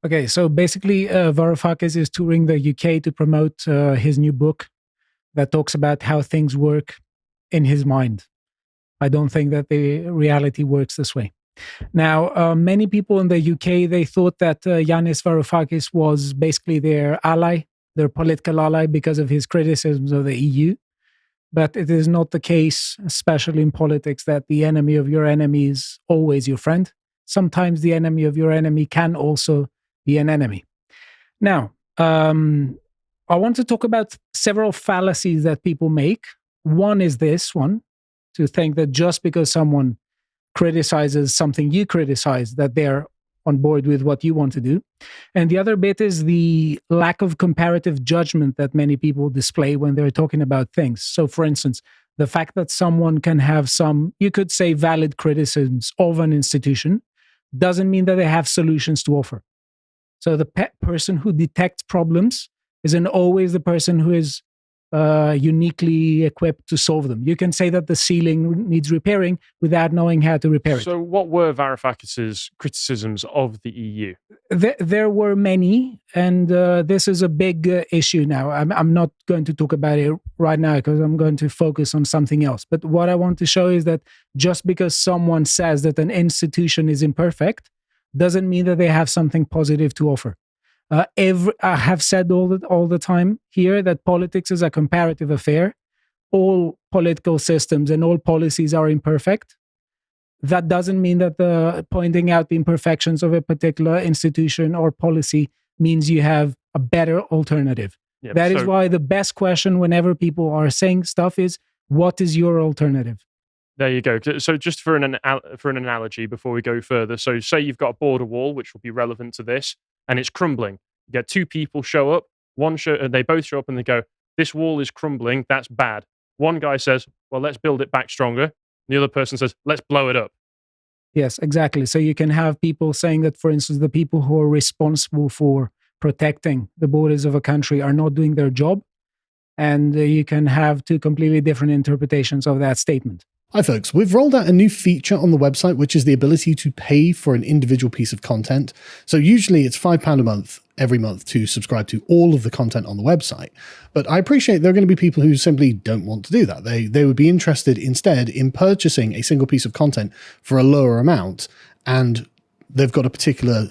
Okay, so basically, Varoufakis is touring the UK to promote his new book that talks about how things work in his mind. I don't think that the reality works this way. Now, many people in the UK, they thought that Yanis Varoufakis was basically their ally, their political ally, because of his criticisms of the EU. But it is not the case, especially in politics, that the enemy of your enemy is always your friend. Sometimes the enemy of your enemy can also be an enemy. Now, I want to talk about several fallacies that people make. One is this one, to think that just because someone criticizes something you criticize, that they're on board with what you want to do. And the other bit is the lack of comparative judgment that many people display when they're talking about things. So, for instance, the fact that someone can have some, you could say, valid criticisms of an institution doesn't mean that they have solutions to offer. So the person who detects problems isn't always the person who is uniquely equipped to solve them. You can say that the ceiling needs repairing without knowing how to repair it. So what were Varoufakis' criticisms of the EU? There were many, and this is a big issue now. I'm not going to talk about it right now because I'm going to focus on something else. But what I want to show is that just because someone says that an institution is imperfect doesn't mean that they have something positive to offer. I have said all the time here that politics is a comparative affair. All political systems and all policies are imperfect. That doesn't mean that pointing out the imperfections of a particular institution or policy means you have a better alternative. Yeah, that is why the best question whenever people are saying stuff is, what is your alternative? There you go. So just for an analogy before we go further. So say you've got a border wall, which will be relevant to this, and it's crumbling. You get two people show up, they both show up and they go, this wall is crumbling, that's bad. One guy says, well, let's build it back stronger. The other person says, let's blow it up. Yes, exactly. So you can have people saying that, for instance, the people who are responsible for protecting the borders of a country are not doing their job. And you can have two completely different interpretations of that statement. Hi folks, we've rolled out a new feature on the website, which is the ability to pay for an individual piece of content. So usually it's £5 a month every month to subscribe to all of the content on the website. But I appreciate there are going to be people who simply don't want to do that. They would be interested instead in purchasing a single piece of content for a lower amount, and they've got a particular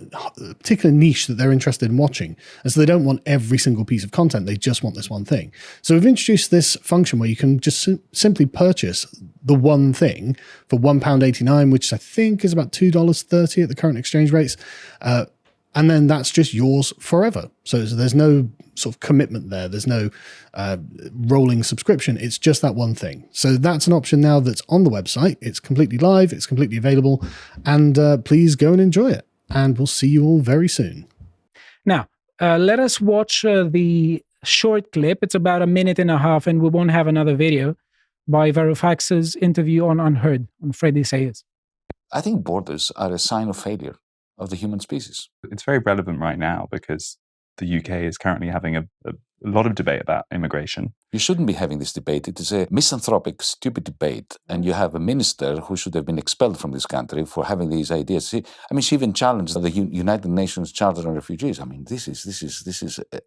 niche that they're interested in watching. And so they don't want every single piece of content. They just want this one thing. So we've introduced this function where you can just simply purchase the one thing for £1.89, which I think is about $2.30 at the current exchange rates. And then that's just yours forever. So there's no sort of commitment there. There's no rolling subscription. It's just that one thing. So that's an option now that's on the website. It's completely live. It's completely available. And please go and enjoy it. And we'll see you all very soon. Now, let us watch the short clip. It's about 1.5 minutes, and we won't have another video by Varoufakis' interview on Unheard, on Freddie Sayers. I think borders are a sign of failure of the human species. It's very relevant right now because the UK is currently having a lot of debate about immigration. You shouldn't be having this debate. It is a misanthropic, stupid debate. And you have a minister who should have been expelled from this country for having these ideas. She even challenged the United Nations Charter on Refugees. I mean, this is.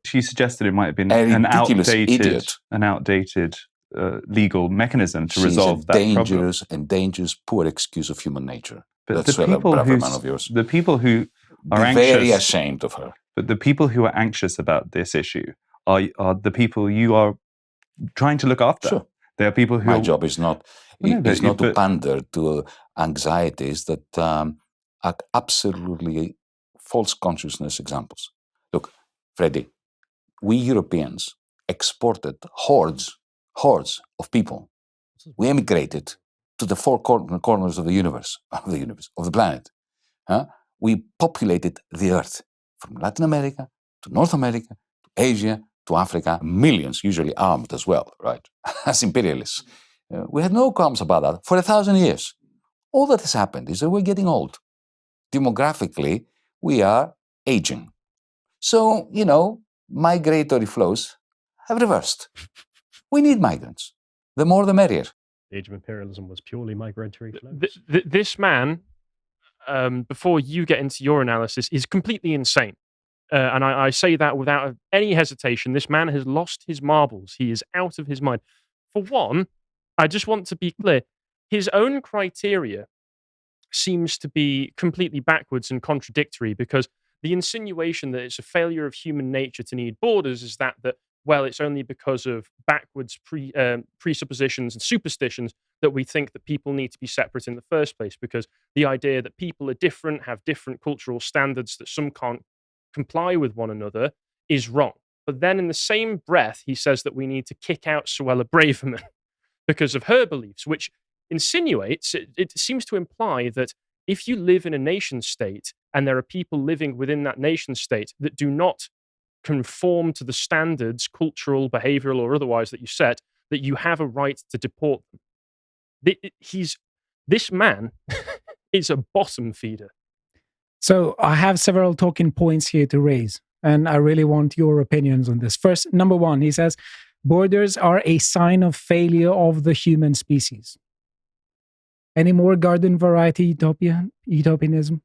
She suggested it might have been an outdated legal mechanism to resolve that problem. Dangerous, poor excuse of human nature. But the people who are anxious, very ashamed of her. But the people who are anxious about this issue are the people you are trying to look after. Sure. They are people who. My job is not to pander to anxieties that are absolutely false consciousness examples. Look, Freddie, we Europeans exported hordes of people. We emigrated to the four corners of the planet. We populated the earth from Latin America to North America, to Asia, to Africa, millions, usually armed as well, right? As imperialists. We had no qualms about that for 1,000 years. All that has happened is that we're getting old. Demographically, we are aging. So, migratory flows have reversed. We need migrants. The more the merrier. The age of imperialism was purely migratory flows. This man, before you get into your analysis, is completely insane. and I say that without any hesitation, this man has lost his marbles. He is out of his mind. For one, I just want to be clear, his own criteria seems to be completely backwards and contradictory, because the insinuation that it's a failure of human nature to need borders is that well, it's only because of backwards presuppositions and superstitions that we think that people need to be separate in the first place, because the idea that people are different, have different cultural standards, that some can't comply with one another is wrong. But then in the same breath, he says that we need to kick out Suella Braverman because of her beliefs, which insinuates, it seems to imply that if you live in a nation state and there are people living within that nation state that do not conform to the standards, cultural, behavioral, or otherwise, that you set, that you have a right to deport them. This man is a bottom feeder. So I have several talking points here to raise, and I really want your opinions on this. First, number one, he says, borders are a sign of failure of the human species. Any more garden variety utopianism?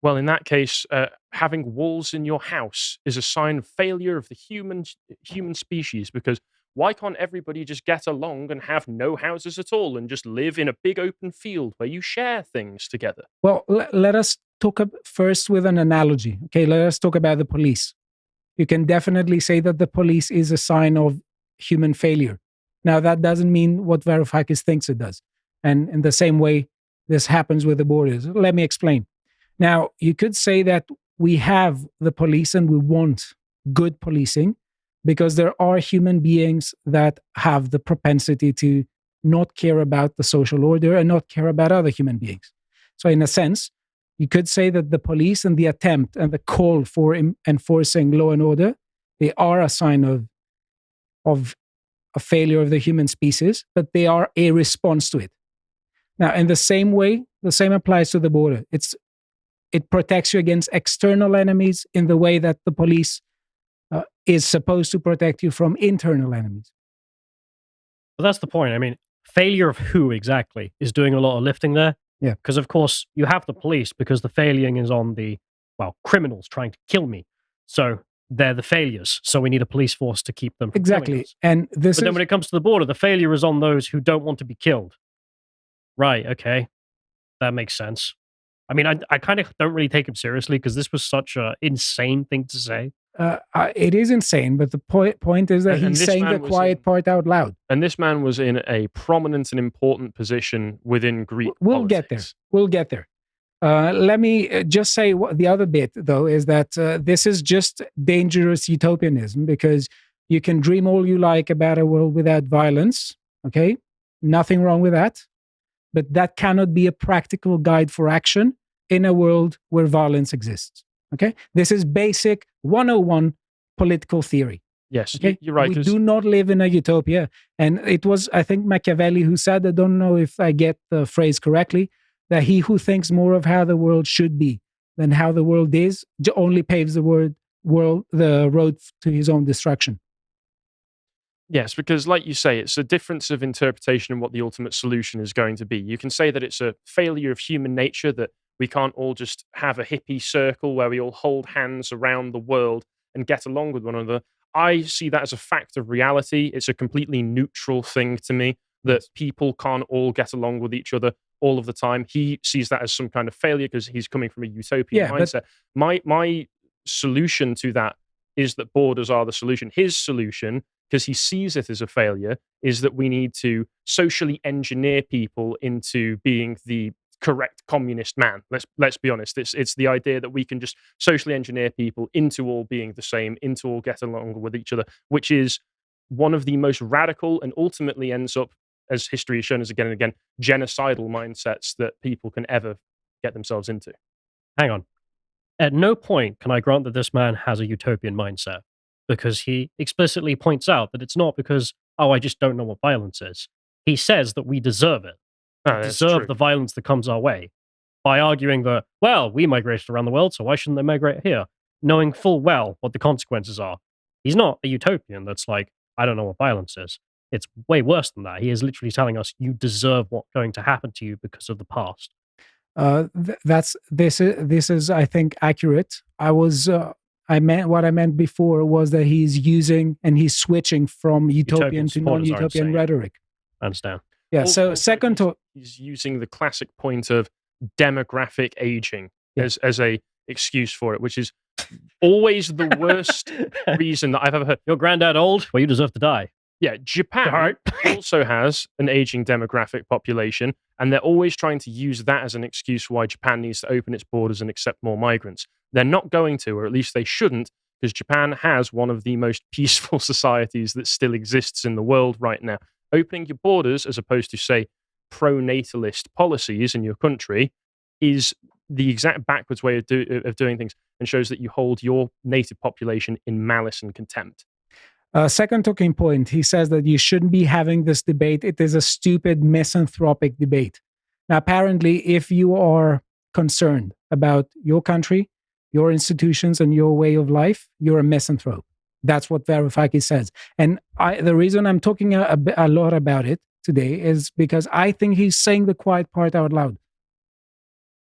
Well, in that case, having walls in your house is a sign of failure of the human species, because why can't everybody just get along and have no houses at all and just live in a big open field where you share things together? Well, let us talk first with an analogy. Okay, let us talk about the police. You can definitely say that the police is a sign of human failure. Now, that doesn't mean what Varoufakis thinks it does. And in the same way, this happens with the borders. Let me explain. Now, you could say that we have the police and we want good policing because there are human beings that have the propensity to not care about the social order and not care about other human beings. So in a sense, you could say that the police and the attempt and the call for enforcing law and order, they are a sign of a failure of the human species, but they are a response to it. Now, in the same way, the same applies to the border. It protects you against external enemies in the way that the police is supposed to protect you from internal enemies. But that's the point. I mean, failure of who exactly is doing a lot of lifting there? Yeah. Because, of course, you have the police because the failing is on the, criminals trying to kill me. So they're the failures. So we need a police force to keep them from killing Exactly. us. And But then when it comes to the border, the failure is on those who don't want to be killed. Right, okay. That makes sense. I mean, I kind of don't really take him seriously because this was such an insane thing to say. It is insane, but the point is that he's saying the quiet part out loud. And this man was in a prominent and important position within Greek politics. We'll get there. Let me just say the other bit, though, is that this is just dangerous utopianism, because you can dream all you like about a world without violence, okay? Nothing wrong with that. But that cannot be a practical guide for action in a world where violence exists. Okay? This is basic 101 political theory. Yes, okay? You're right. We do not live in a utopia. And it was, I think, Machiavelli who said, I don't know if I get the phrase correctly, that he who thinks more of how the world should be than how the world is only paves the road to his own destruction. Yes, because like you say, it's a difference of interpretation in what the ultimate solution is going to be. You can say that it's a failure of human nature, that we can't all just have a hippie circle where we all hold hands around the world and get along with one another. I see that as a fact of reality. It's a completely neutral thing to me, that people can't all get along with each other all of the time. He sees that as some kind of failure because he's coming from a utopian mindset. My solution to that is that borders are the solution. His solution, because he sees it as a failure, is that we need to socially engineer people into being the correct communist man. Let's be honest. It's the idea that we can just socially engineer people into all being the same, into all get along with each other, which is one of the most radical and ultimately ends up, as history has shown us again and again, genocidal mindsets that people can ever get themselves into. Hang on. At no point can I grant that this man has a utopian mindset, because he explicitly points out that it's not because, I just don't know what violence is. He says that we deserve it. We deserve the violence that comes our way, by arguing that, we migrated around the world, so why shouldn't they migrate here? Knowing full well what the consequences are. He's not a utopian that's like, I don't know what violence is. It's way worse than that. He is literally telling us you deserve what's going to happen to you because of the past. This is I think accurate. I what I meant before was that he's using and he's switching from utopian to supporters aren't non-utopian saying. rhetoric. I understand. Yeah. So Also, second talk. he's using the classic point of demographic aging as a excuse for it, which is always the worst reason that I've ever heard. Your granddad old? Well, you deserve to die. Yeah, Japan Right. also has an aging demographic population, and they're always trying to use that as an excuse why Japan needs to open its borders and accept more migrants. They're not going to, or at least they shouldn't, because Japan has one of the most peaceful societies that still exists in the world right now. Opening your borders, as opposed to, say, pro-natalist policies in your country, is the exact backwards way of doing things, and shows that you hold your native population in malice and contempt. Second talking point, he says that you shouldn't be having this debate. It is a stupid, misanthropic debate. Now, apparently, if you are concerned about your country, your institutions, and your way of life, you're a misanthrope. That's what Varoufakis says. And the reason I'm talking a lot about it today is because I think he's saying the quiet part out loud.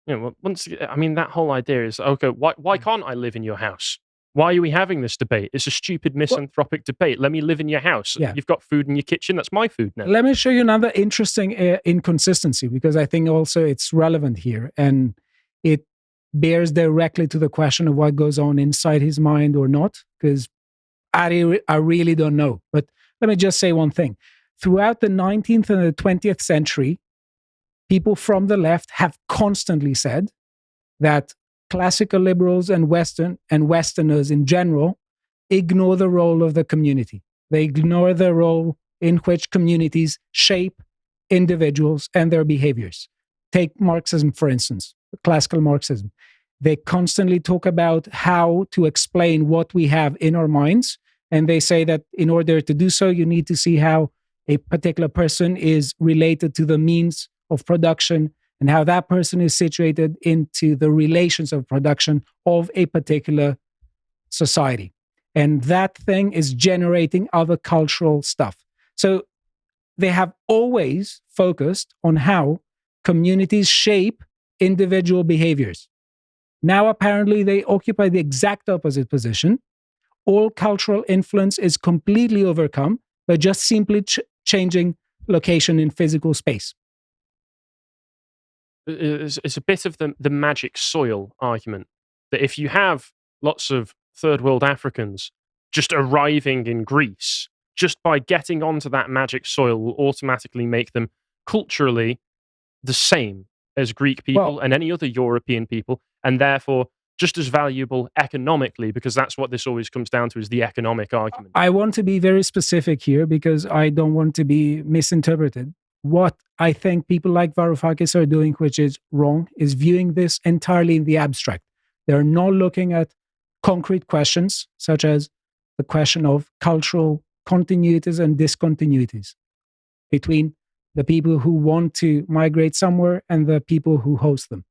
Yeah, well, that whole idea is, okay, why can't I live in your house? Why are we having this debate? It's a stupid misanthropic debate. Let me live in your house. Yeah. You've got food in your kitchen. That's my food now. Let me show you another interesting inconsistency, because I think also it's relevant here. And it bears directly to the question of what goes on inside his mind or not, because I really don't know. But let me just say one thing. Throughout the 19th and the 20th century, people from the left have constantly said that classical liberals and Westerners in general ignore the role of the community. They ignore the role in which communities shape individuals and their behaviors. Take Marxism, for instance, classical Marxism. They constantly talk about how to explain what we have in our minds. And they say that in order to do so, you need to see how a particular person is related to the means of production and how that person is situated into the relations of production of a particular society. And that thing is generating other cultural stuff. So they have always focused on how communities shape individual behaviors. Now, apparently, they occupy the exact opposite position. All cultural influence is completely overcome by just simply changing location in physical space. It's a bit of the magic soil argument, that if you have lots of third world Africans just arriving in Greece, just by getting onto that magic soil will automatically make them culturally the same as Greek people and any other European people, and therefore just as valuable economically, because that's what this always comes down to, is the economic argument. I want to be very specific here because I don't want to be misinterpreted. What I think people like Varoufakis are doing, which is wrong, is viewing this entirely in the abstract. They're not looking at concrete questions, such as the question of cultural continuities and discontinuities between the people who want to migrate somewhere and the people who host them.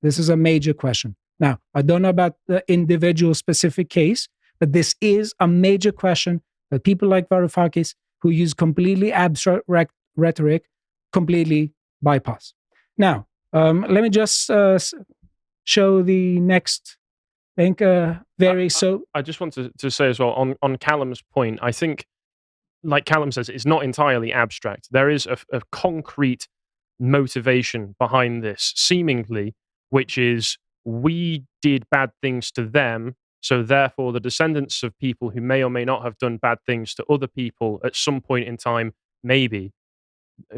This is a major question. Now, I don't know about the individual specific case, but this is a major question that people like Varoufakis, who use completely abstract rhetoric, completely bypass. Now, let me just show the next, I think, I just want to say as well, on Callum's point, I think, like Callum says, it's not entirely abstract. There is a concrete motivation behind this, seemingly, which is we did bad things to them, so therefore the descendants of people who may or may not have done bad things to other people at some point in time, maybe,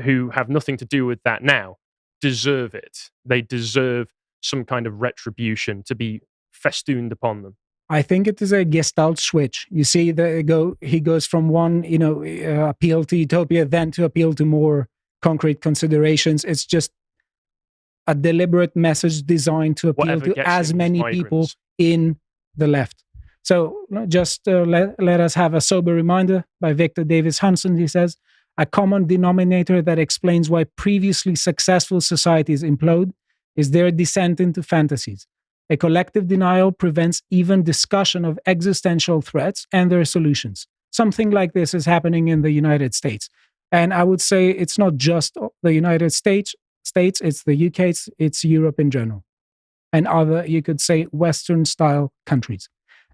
who have nothing to do with that now, deserve it. They deserve some kind of retribution to be festooned upon them. I think it is a Gestalt switch. You see, he goes from one, appeal to utopia, then to appeal to more concrete considerations. It's just a deliberate message designed to appeal to as many people in the left. So just let us have a sober reminder by Victor Davis Hanson. He says, a common denominator that explains why previously successful societies implode is their descent into fantasies. A collective denial prevents even discussion of existential threats and their solutions. Something like this is happening in the United States. And I would say it's not just the United States, it's the UK, it's Europe in general. And other, you could say, Western-style countries.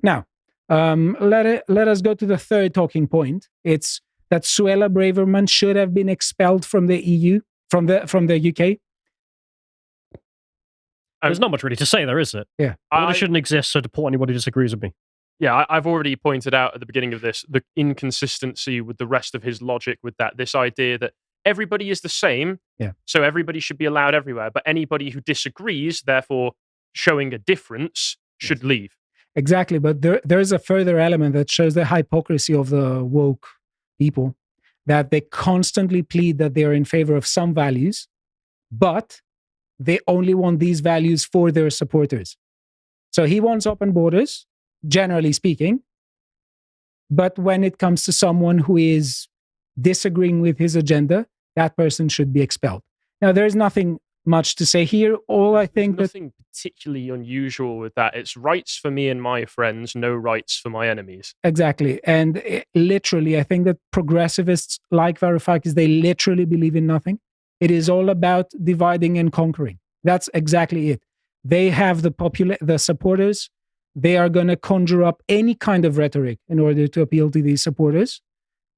Now, let us go to the third talking point. It's that Suella Braverman should have been expelled from the EU, from the UK. There's not much really to say there, is it? Yeah. It shouldn't exist, so deport anybody who disagrees with me. Yeah, I've already pointed out at the beginning of this the inconsistency with the rest of his logic with that. This idea that everybody is the same, so everybody should be allowed everywhere, but anybody who disagrees, therefore showing a difference, should leave. Exactly, but there is a further element that shows the hypocrisy of the woke people, that they constantly plead that they are in favor of some values, but they only want these values for their supporters. So he wants open borders, generally speaking, but when it comes to someone who is disagreeing with his agenda, that person should be expelled. Now, there's nothing much to say here. All I think nothing particularly unusual with that. It's rights for me and my friends, no rights for my enemies. Exactly. And literally, I think that progressivists like Varoufakis, they literally believe in nothing. It is all about dividing and conquering. That's exactly it. They have the supporters. They are going to conjure up any kind of rhetoric in order to appeal to these supporters.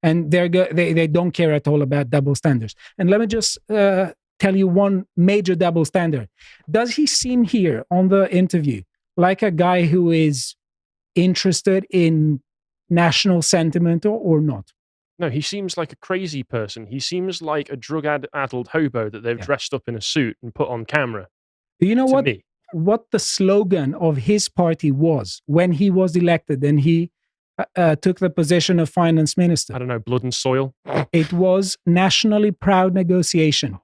And they don't care at all about double standards. And let me just tell you one major double standard. Does he seem here on the interview like a guy who is interested in national sentiment or not? No, he seems like a crazy person. He seems like a drug-addled hobo that they've dressed up in a suit and put on camera. Do you know what the slogan of his party was when he was elected and he took the position of finance minister? I don't know, blood and soil? It was nationally proud negotiation.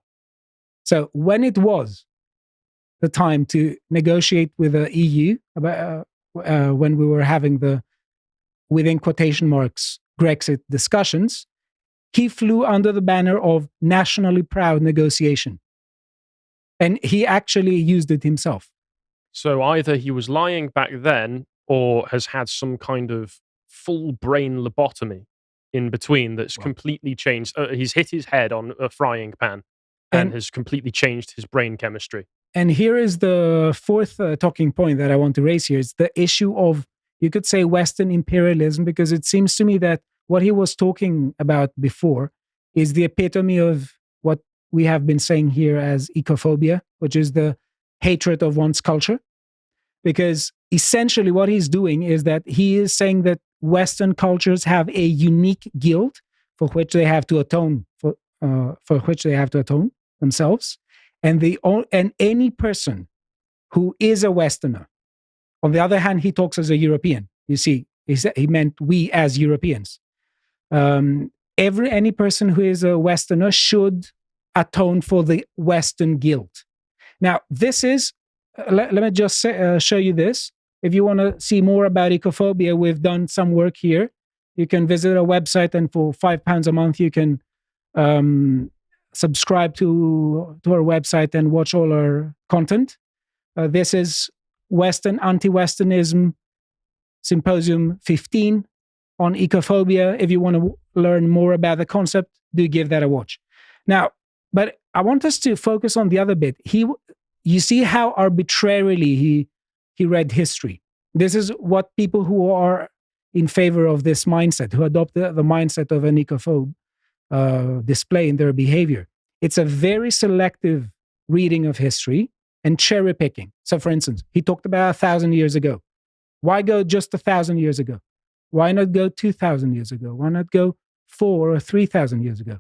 So when it was the time to negotiate with the EU, when we were having the, within quotation marks, Brexit discussions, he flew under the banner of nationally proud negotiation. And he actually used it himself. So either he was lying back then or has had some kind of full brain lobotomy in between that's completely changed. He's hit his head on a frying pan and has completely changed his brain chemistry. And here is the fourth talking point that I want to raise here. It's the issue of, you could say, Western imperialism, because it seems to me that what he was talking about before is the epitome of what we have been saying here as oikophobia, which is the hatred of one's culture. Because essentially what he's doing is that he is saying that Western cultures have a unique guilt for which they have to atone themselves, and any person who is a Westerner. On the other hand, he talks as a European. You see, he meant we as Europeans. Any person who is a Westerner should atone for the Western guilt. Now, this is. Let me just show you this. If you want to see more about oikophobia, we've done some work here. You can visit our website, and for £5 a month, you can subscribe to our website and watch all our content. This is Western Anti-Westernism Symposium 15 on oikophobia. If you want to learn more about the concept, do give that a watch. Now, but I want us to focus on the other bit. You see how arbitrarily he read history. This is what people who are in favor of this mindset, who adopt the mindset of an oikophobe, display in their behavior. It's a very selective reading of history and cherry picking. So, for instance, he talked about 1,000 years ago. Why go just 1,000 years ago? Why not go 2,000 years ago? Why not go 4,000 or 3,000 years ago?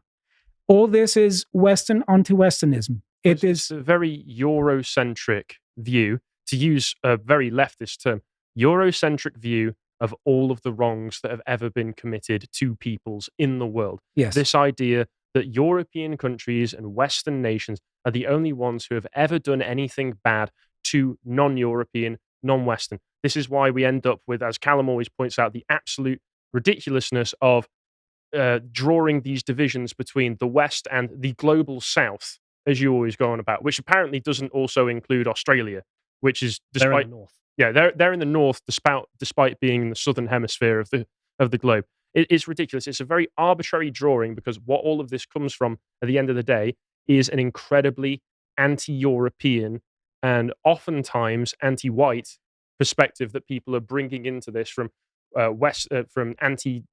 All this is Western anti-Westernism. It's a very Eurocentric view, to use a very leftist term, Eurocentric view of all of the wrongs that have ever been committed to peoples in the world. Yes. This idea that European countries and Western nations are the only ones who have ever done anything bad to non-European, non-Western. This is why we end up with, as Callum always points out, the absolute ridiculousness of drawing these divisions between the West and the global South, as you always go on about, which apparently doesn't also include Australia, which is despite they're in the north. Yeah, they're in the north, despite being in the southern hemisphere of the globe. It's ridiculous. It's a very arbitrary drawing, because what all of this comes from at the end of the day is an incredibly anti-European and oftentimes anti-white perspective that people are bringing into this from from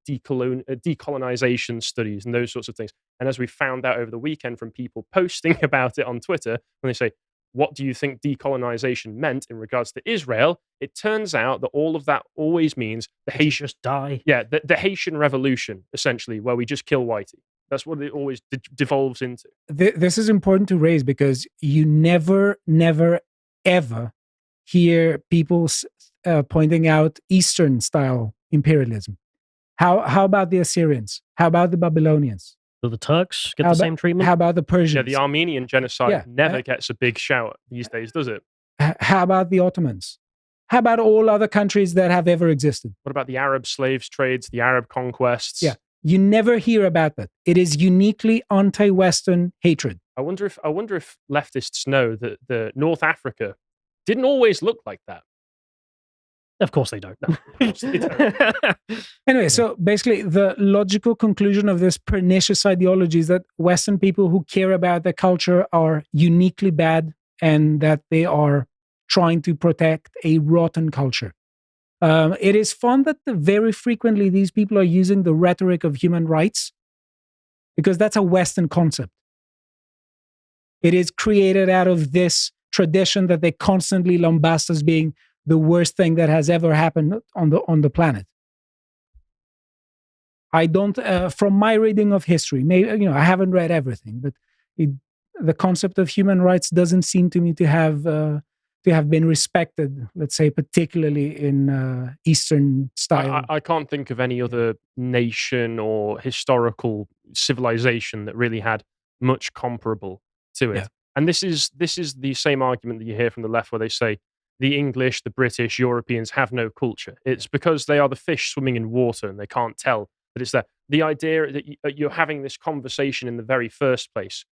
decolonization studies and those sorts of things. And as we found out over the weekend from people posting about it on Twitter, when they say, what do you think decolonization meant in regards to Israel? It turns out that all of that always means the Haitian just die. Yeah, the Haitian Revolution, essentially, where we just kill whitey. That's what it always devolves into. This is important to raise because you never, ever hear people pointing out Eastern style imperialism. How about the Assyrians? How about the Babylonians? Do the Turks get the same treatment? How about the Persians? Yeah, the Armenian genocide never gets a big shout these days, does it? How about the Ottomans? How about all other countries that have ever existed? What about the Arab slaves trades, the Arab conquests? Yeah, you never hear about that. It is uniquely anti-Western hatred. I wonder if leftists know that the North Africa didn't always look like that. Of course they don't. Anyway, so basically the logical conclusion of this pernicious ideology is that Western people who care about their culture are uniquely bad and that they are trying to protect a rotten culture. It is fun that very frequently these people are using the rhetoric of human rights because that's a Western concept. It is created out of this tradition that they constantly lambast as being the worst thing that has ever happened on the planet. I don't, from my reading of history, maybe I haven't read everything, but the concept of human rights doesn't seem to me to have been respected. Let's say, particularly in Eastern style. I can't think of any other nation or historical civilization that really had much comparable to it. Yeah. And this is the same argument that you hear from the left, where they say the English, the British, Europeans have no culture. It's because they are the fish swimming in water and they can't tell that it's there. The idea that you're having this conversation in the very first place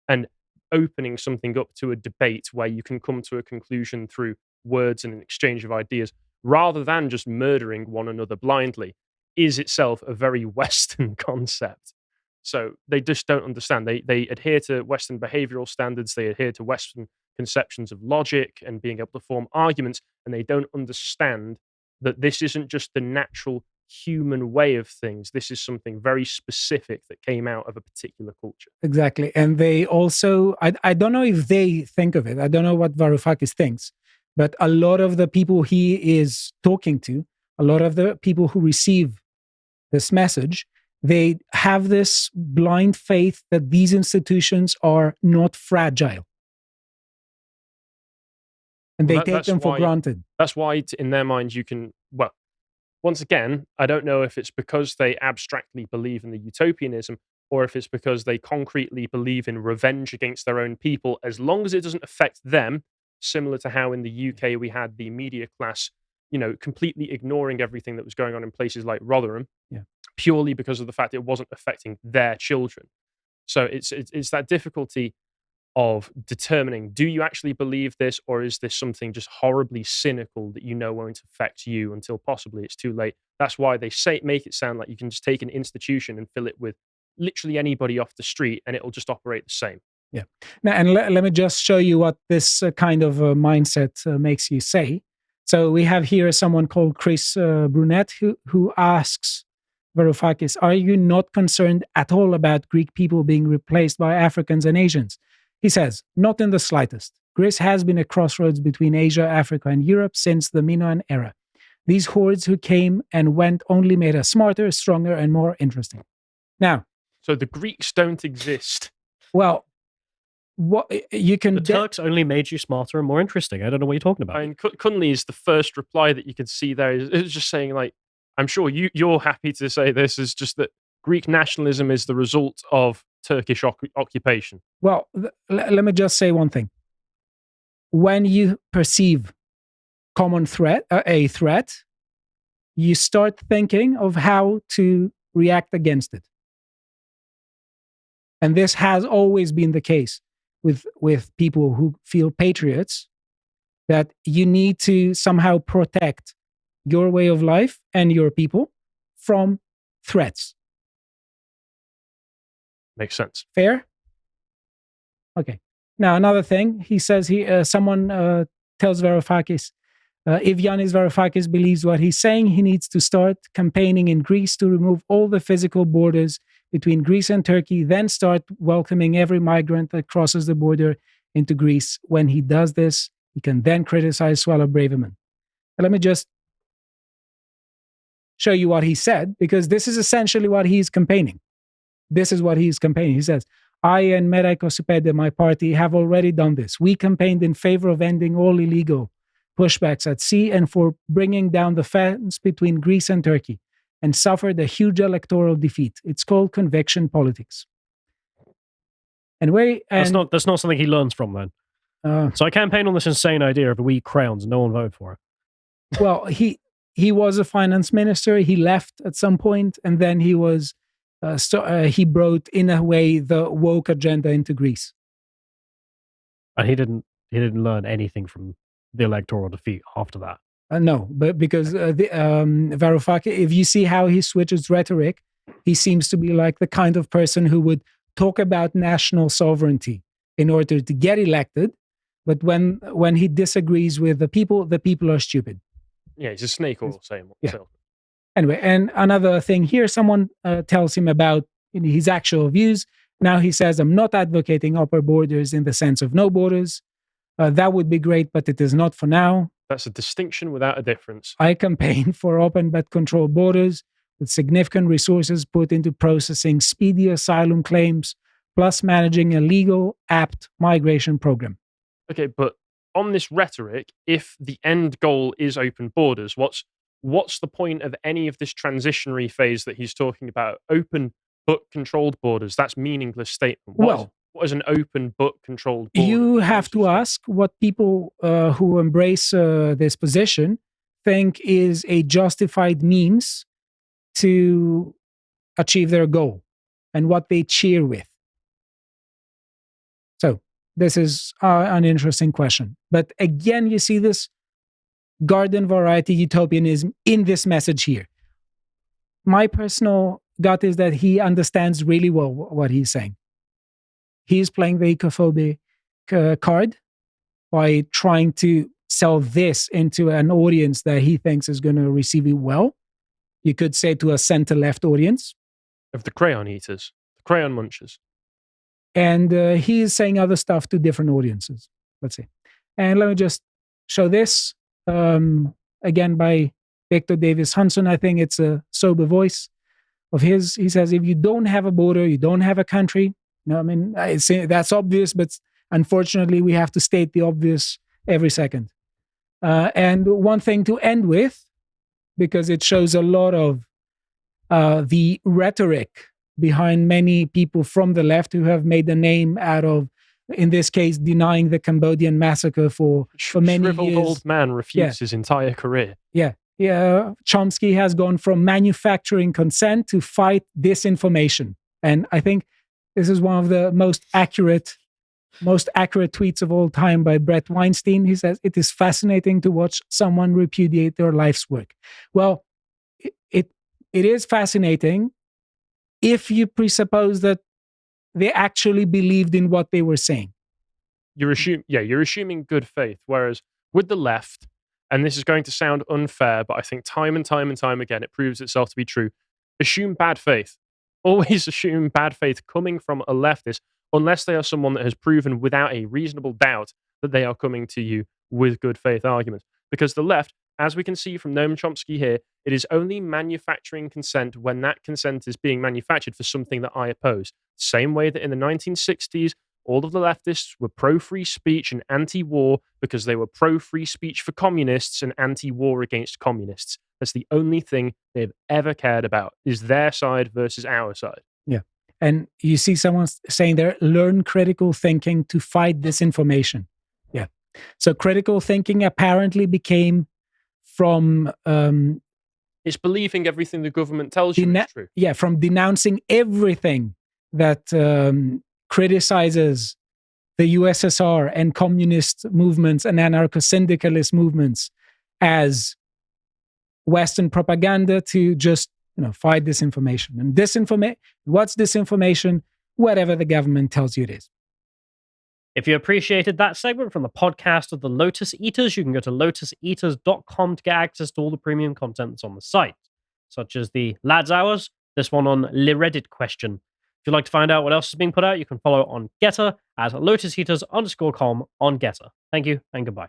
and opening something up to a debate where you can come to a conclusion through words and an exchange of ideas, rather than just murdering one another blindly, is itself a very Western concept. So they just don't understand. They adhere to Western behavioral standards. They adhere to Western conceptions of logic and being able to form arguments, and they don't understand that this isn't just the natural human way of things. This is something very specific that came out of a particular culture. Exactly. And they also, I don't know if they think of it. I don't know what Varoufakis thinks, but a lot of the people he is talking to, a lot of the people who receive this message, they have this blind faith that these institutions are not fragile. And they take them for granted. That's why, in their minds, you can, well, once again, I don't know if it's because they abstractly believe in the utopianism or if it's because they concretely believe in revenge against their own people, as long as it doesn't affect them, similar to how in the UK we had the media class, completely ignoring everything that was going on in places like Rotherham, purely because of the fact it wasn't affecting their children. So it's that difficulty of determining, do you actually believe this, or is this something just horribly cynical that won't affect you until possibly it's too late? That's why they make it sound like you can just take an institution and fill it with literally anybody off the street and it'll just operate the same. Yeah. Now, and let me just show you what this kind of mindset makes you say. So we have here someone called Chris Brunet who asks Varoufakis, are you not concerned at all about Greek people being replaced by Africans and Asians? He says, not in the slightest. Greece has been a crossroads between Asia, Africa, and Europe since the Minoan era. These hordes who came and went only made us smarter, stronger, and more interesting. Now, so the Greeks don't exist. Well, what you can... The Turks only made you smarter and more interesting. I don't know what you're talking about. I mean, Cunley's the first reply that you can see there is just saying, like, I'm sure you're happy to say this, is just that Greek nationalism is the result of Turkish occupation. Well, let me just say one thing. When you perceive a threat, you start thinking of how to react against it. And this has always been the case with people who feel patriots, that you need to somehow protect your way of life and your people from threats. Makes sense. Fair? Okay. Now, another thing, he says someone tells Varoufakis, If Yanis Varoufakis believes what he's saying, he needs to start campaigning in Greece to remove all the physical borders between Greece and Turkey, then start welcoming every migrant that crosses the border into Greece. When he does this, he can then criticize Swallow Braverman. Let me just show you what he said, because this is essentially what he's campaigning. This is what he's campaigning. He says, I and Mera Oikophobia, my party, have already done this. We campaigned in favor of ending all illegal pushbacks at sea and for bringing down the fence between Greece and Turkey, and suffered a huge electoral defeat. It's called conviction politics. Anyway, that's not something he learns from then. So I campaigned on this insane idea of the weak crowns, and no one voted for it. Well, he was a finance minister. He left at some point, and then he was he brought in a way the woke agenda into Greece. And he didn't learn anything from the electoral defeat after that. No, but because Varoufakis, if you see how he switches rhetoric, he seems to be like the kind of person who would talk about national sovereignty in order to get elected, but when he disagrees with the people are stupid. Yeah, he's a snake oil salesman. Yeah. Anyway, and another thing here, someone tells him about his actual views. Now he says, I'm not advocating upper borders in the sense of no borders. That would be great, but it is not for now. That's a distinction without a difference. I campaign for open but controlled borders with significant resources put into processing speedy asylum claims, plus managing a legal, apt migration program. Okay, but on this rhetoric, if the end goal is open borders, what's the point of any of this transitionary phase that he's talking about? Open but controlled borders. That's meaningless statement. What is an open but controlled border? You have to ask what people who embrace this position think is a justified means to achieve their goal and what they cheer with. So this is an interesting question. But again, you see this garden variety utopianism in this message here. My personal gut is that he understands really well what he's saying. He's playing the Oikophobia card by trying to sell this into an audience that he thinks is going to receive it well. You could say to a center-left audience. Of the crayon eaters, the crayon munchers. And he is saying other stuff to different audiences, let's say. And let me just show this, again, by Victor Davis Hanson. I think it's a sober voice of his. He says, if you don't have a border, you don't have a country. No, I mean, that's obvious, but unfortunately, we have to state the obvious every second. And one thing to end with, because it shows a lot of the rhetoric behind many people from the left who have made a name out of, in this case, denying the Cambodian massacre for many years. Shriveled old man refused his entire career. Yeah. Chomsky has gone from manufacturing consent to fight disinformation. And I think this is one of the most accurate tweets of all time by Brett Weinstein. He says, it is fascinating to watch someone repudiate their life's work. Well, it is fascinating if you presuppose that they actually believed in what they were saying. You're assuming good faith. Whereas with the left, and this is going to sound unfair, but I think time and time again, it proves itself to be true. Assume bad faith. Always assume bad faith coming from a leftist, unless they are someone that has proven without a reasonable doubt that they are coming to you with good faith arguments. Because the left, as we can see from Noam Chomsky here, it is only manufacturing consent when that consent is being manufactured for something that I oppose. Same way that in the 1960s, all of the leftists were pro-free speech and anti-war because they were pro-free speech for communists and anti-war against communists. That's the only thing they've ever cared about, is their side versus our side. Yeah. And you see someone saying there, learn critical thinking to fight disinformation. Yeah. So critical thinking apparently became from... it's believing everything the government tells you is true. Yeah, from denouncing everything that criticizes the USSR and communist movements and anarcho-syndicalist movements as Western propaganda to just fight disinformation. And what's disinformation? Whatever the government tells you it is. If you appreciated that segment from the podcast of the Lotus Eaters, you can go to lotuseaters.com to get access to all the premium content that's on the site, such as the Lads Hours, this one on Le Reddit question. If you'd like to find out what else is being put out, you can follow on Getter at lotuseaters_com on Getter. Thank you and goodbye.